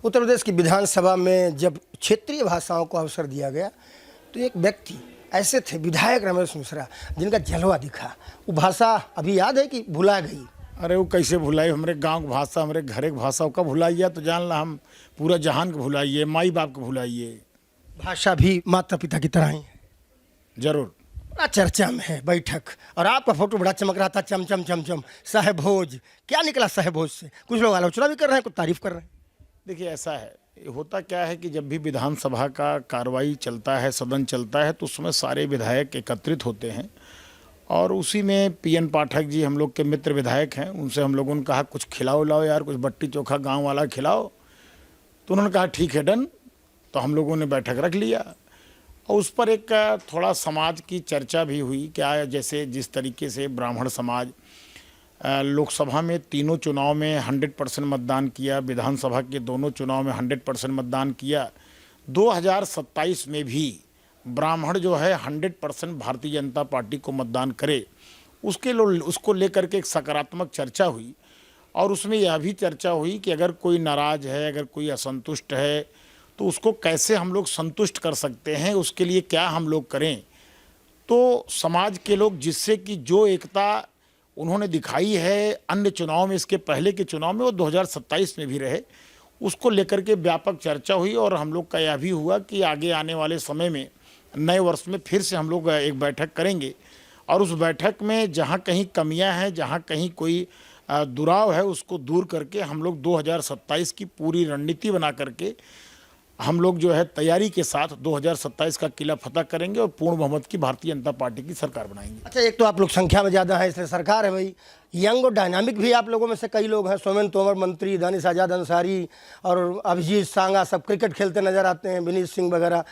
उत्तर प्रदेश की विधानसभा में जब क्षेत्रीय भाषाओं को अवसर दिया गया तो एक व्यक्ति ऐसे थे, विधायक रमेश मिश्रा, जिनका जलवा दिखा। वो भाषा अभी याद है कि भुला गई? अरे वो कैसे भुलाई? हमारे गांव की भाषा, हमारे घर की भाषा का भुलाइए तो जान ला हम पूरा जहान को भुलाइए, माई बाप को भुलाइए। भाषा भी माता पिता की तरह ही है। जरूर। बड़ा चर्चा में है बैठक, और आपका फोटो बड़ा चमक रहा था, चम चम चम चम। साहेब भोज, क्या निकला साहेब भोज से? कुछ लोग आलोचना भी कर रहे हैं, कुछ तारीफ कर रहे हैं। देखिए ऐसा है, होता क्या है कि जब भी विधानसभा का कार्रवाई चलता है, सदन चलता है, तो उसमें सारे विधायक एकत्रित होते हैं। और उसी में पीएन पाठक जी हम लोग के मित्र विधायक हैं, उनसे हम लोगों ने कहा कुछ खिलाओ लाओ यार, कुछ बट्टी चोखा गांव वाला खिलाओ। तो उन्होंने कहा ठीक है, डन। तो हम लोगों ने बैठक रख लिया और उस पर एक थोड़ा समाज की चर्चा भी हुई। क्या जैसे जिस तरीके से ब्राह्मण समाज लोकसभा में तीनों चुनाव में 100% मतदान किया, विधानसभा के दोनों चुनाव में 100% मतदान किया, 2027 में भी ब्राह्मण जो है 100% भारतीय जनता पार्टी को मतदान करे, उसको लेकर के एक सकारात्मक चर्चा हुई। और उसमें यह भी चर्चा हुई कि अगर कोई नाराज है, अगर कोई असंतुष्ट है, तो उसको कैसे हम लोग संतुष्ट कर सकते हैं, उसके लिए क्या हम लोग करें। तो समाज के लोग, जिससे कि जो एकता उन्होंने दिखाई है अन्य चुनाव में, इसके पहले के चुनाव में, वो 2027 में भी रहे, उसको लेकर के व्यापक चर्चा हुई। और हम लोग का यह भी हुआ कि आगे आने वाले समय में, नए वर्ष में फिर से हम लोग एक बैठक करेंगे और उस बैठक में जहाँ कहीं कमियां हैं, जहाँ कहीं कोई दुराव है, उसको दूर करके हम लोग 2027 की पूरी रणनीति बना करके हम लोग जो है तैयारी के साथ 2027 का किला फतह करेंगे और पूर्ण बहुमत की भारतीय जनता पार्टी की सरकार बनाएंगे। अच्छा, एक तो आप लोग संख्या में ज़्यादा है, इसलिए सरकार है भाई। यंग और डायनामिक भी आप लोगों में से कई लोग हैं। सोमेन तोमर मंत्री, दानिश आज़ाद अंसारी और अभिजीत सांगा सब क्रिकेट खेलते नजर आते हैं, विनीत सिंह वगैरह।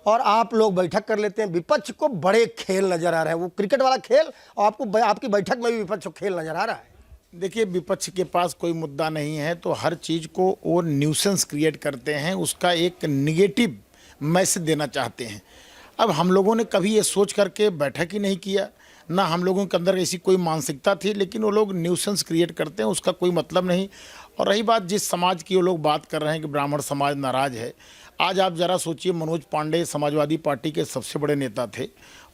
और आप लोग बैठक कर लेते हैं। विपक्ष को बड़े खेल नजर आ रहे हैं, वो क्रिकेट वाला खेल, और आपको आपकी बैठक में भी विपक्ष को खेल नजर आ रहा है। देखिए, विपक्ष के पास कोई मुद्दा नहीं है तो हर चीज़ को वो न्यूसेंस क्रिएट करते हैं, उसका एक निगेटिव मैसेज देना चाहते हैं। अब हम लोगों ने कभी ये सोच करके बैठक ही नहीं किया, ना हम लोगों के अंदर ऐसी कोई मानसिकता थी, लेकिन वो लोग न्यूसेंस क्रिएट करते हैं, उसका कोई मतलब नहीं। और रही बात जिस समाज की वो लोग बात कर रहे हैं कि ब्राह्मण समाज नाराज है, आज आप ज़रा सोचिए, मनोज पांडे समाजवादी पार्टी के सबसे बड़े नेता थे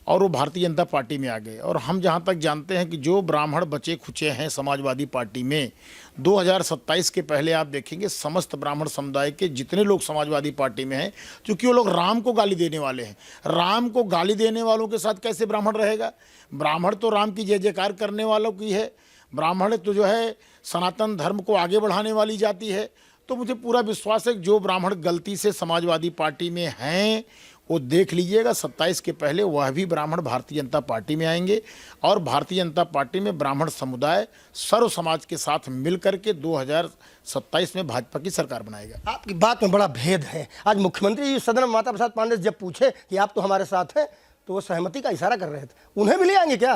और वो भारतीय जनता पार्टी में आ गए। और हम जहाँ तक जानते हैं कि जो ब्राह्मण बचे खुचे हैं समाजवादी पार्टी में, 2027 के पहले आप देखेंगे समस्त ब्राह्मण समुदाय के जितने लोग समाजवादी पार्टी में हैं, क्योंकि वो लोग राम को गाली देने वाले हैं। राम को गाली देने वालों के साथ कैसे ब्राह्मण रहेगा? ब्राह्मण तो राम की जय जयकार करने वालों की है। ब्राह्मण तो जो है सनातन धर्म को आगे बढ़ाने वाली जाति है। तो मुझे पूरा विश्वास है कि जो ब्राह्मण गलती से समाजवादी पार्टी में हैं, वो देख लीजिएगा 27 के पहले वह भी ब्राह्मण भारतीय जनता पार्टी में आएंगे और भारतीय जनता पार्टी में ब्राह्मण समुदाय सर्व समाज के साथ मिलकर के 2027 में भाजपा की सरकार बनाएगा। आपकी बात में बड़ा भेद है। आज मुख्यमंत्री जी सदन में माता प्रसाद पांडे जब पूछे कि आप तो हमारे साथ हैं, तो वो सहमति का इशारा कर रहे थे। उन्हें भी ले आएंगे क्या?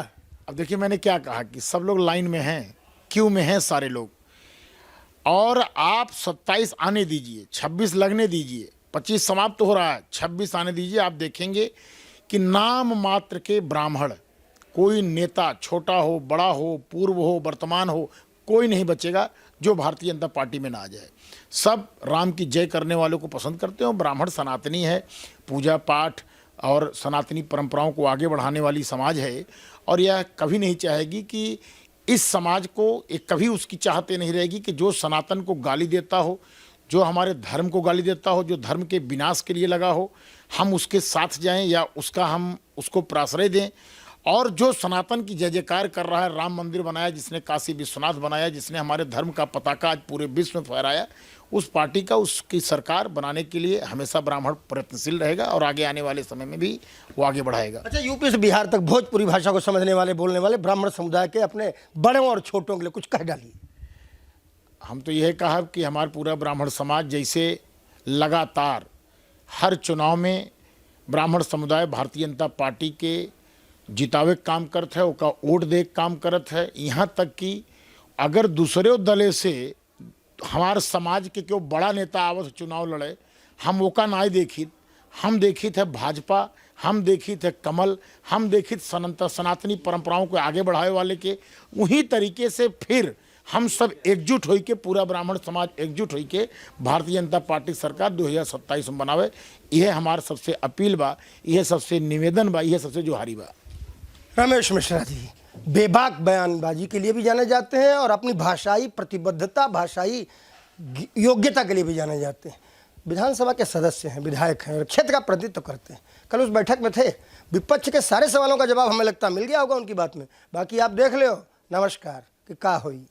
अब देखिए, मैंने क्या कहा कि सब लोग लाइन में हैं, क्यू में हैं सारे लोग, और आप 27 आने दीजिए, 26 लगने दीजिए, 25 समाप्त हो रहा है, 26 आने दीजिए। आप देखेंगे कि नाम मात्र के ब्राह्मण, कोई नेता छोटा हो, बड़ा हो, पूर्व हो, वर्तमान हो, कोई नहीं बचेगा जो भारतीय जनता पार्टी में ना आ जाए। सब राम की जय करने वालों को पसंद करते हो। ब्राह्मण सनातनी है, पूजा पाठ और सनातनी परंपराओं को आगे बढ़ाने वाली समाज है, और यह कभी नहीं चाहेगी कि इस समाज को, एक कभी उसकी चाहते नहीं रहेगी कि जो सनातन को गाली देता हो, जो हमारे धर्म को गाली देता हो, जो धर्म के विनाश के लिए लगा हो, हम उसके साथ जाएं या हम उसको प्राश्रय दें। और जो सनातन की जय जयकार कर रहा है, राम मंदिर बनाया जिसने, काशी विश्वनाथ बनाया जिसने, हमारे धर्म का पताका आज पूरे विश्व में फहराया, उस पार्टी का, उसकी सरकार बनाने के लिए हमेशा ब्राह्मण प्रयत्नशील रहेगा और आगे आने वाले समय में भी वो आगे बढ़ाएगा। अच्छा, यूपी से बिहार तक भोजपुरी भाषा को समझने वाले, बोलने वाले ब्राह्मण समुदाय के अपने बड़ों और छोटों के लिए कुछ कह डालिए। हम तो यह कहा कि हमारा पूरा ब्राह्मण समाज जैसे लगातार हर चुनाव में ब्राह्मण समुदाय भारतीय जनता पार्टी के जितावे काम करत है, उसका वोट दे काम करत है। यहाँ तक कि अगर दूसरे दले से हमारे समाज के क्यों बड़ा नेता आवत चुनाव लड़े, हम ओका ना देखी, हम देखी थे भाजपा, हम देखी थे कमल, हम देखी सनातनी परंपराओं को आगे बढ़ाने वाले के। वही तरीके से फिर हम सब एकजुट होई के, पूरा ब्राह्मण समाज एकजुट होई के भारतीय जनता पार्टी सरकार 2027 में बनावे। यह हमार सबसे अपील बा, यह सबसे निवेदन बा, यह सबसे जोहारी बा। रमेश मिश्रा जी बेबाक बयानबाजी के लिए भी जाने जाते हैं और अपनी भाषाई प्रतिबद्धता, भाषाई योग्यता के लिए भी जाने जाते हैं। विधानसभा के सदस्य हैं, विधायक हैं और क्षेत्र का प्रतिनिधित्व करते हैं। कल उस बैठक में थे, विपक्ष के सारे सवालों का जवाब हमें लगता मिल गया होगा उनकी बात में। बाकी आप देख लो, नमस्कार कि का हुई।